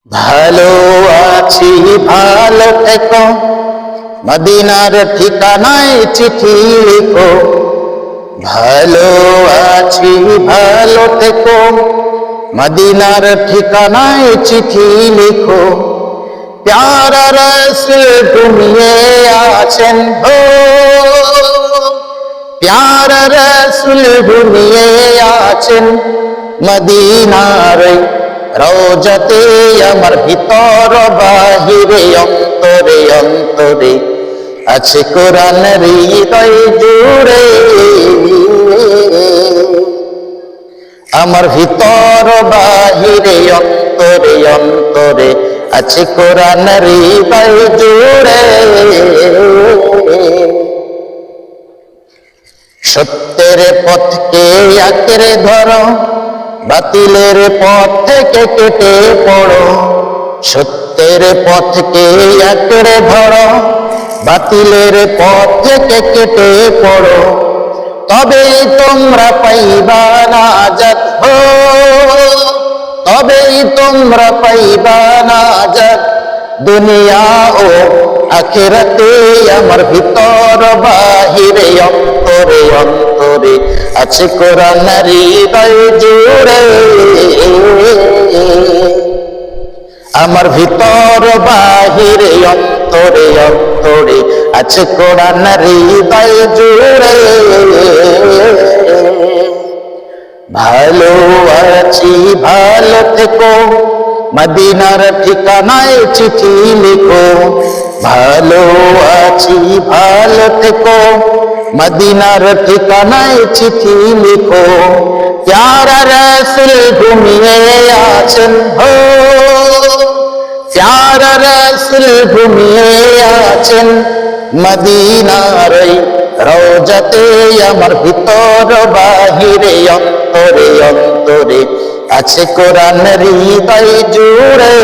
ভালো আছি ভালো থেকো, মদিনার ঠিকানায় চিঠি লিখো। ভালো আছি ভালো থেকো, মদিনার ঠিকানায় চিঠি লিখো। প্যারা রসুল ঘুমিয়ে আছেন হো, প্যারা রসুল ঘুমিয়ে আছেন মদিনার রওজাতে। আমার ভিতর বাহিরে অন্তরে অন্তরে আছে কোরআন হৃদয় জুড়ে। আমার ভিতর বাহিরে অন্তরে অন্তরে আছে কোরআন হৃদয় জুড়ে। সত্যের পথকে আঁকড়ে ধরো, বাতিলের পথ থেকে কেটে পড়ো। সত্যের পথকে আঁকড়ে ধরো, বাতিলের পথ থেকে কেটে পড়ো। তবেই তোমরা পাইবা নাজাত হো, তবেই তোমরা পাইবা নাজাত দুনিয়া ও আখিরাতে। আমার ভিতর বাহিরে অন্তরে অন্তরে আছে কোরআন হৃদয় জুড়ে। আমার ভিতর বাহিরে অন্তরে অন্তরে আছে কোরআন হৃদয় জুড়ে। ভালো আছি ভালো থেকো, মদিনার ঠিকানায় চিঠি লিখো। ভালো আছি ভালো থেকো, মদিনার ঠিকানায় চিঠি লিখো। প্যারা রসুল ঘুমিয়ে আছেন হো, প্যারা রসুল ঘুমিয়ে আছেন মদিনার রওজাতে। আমার ভিতর বাহিরে অন্তরে অন্তরে আছে কোরআন হৃদয় জুড়ে।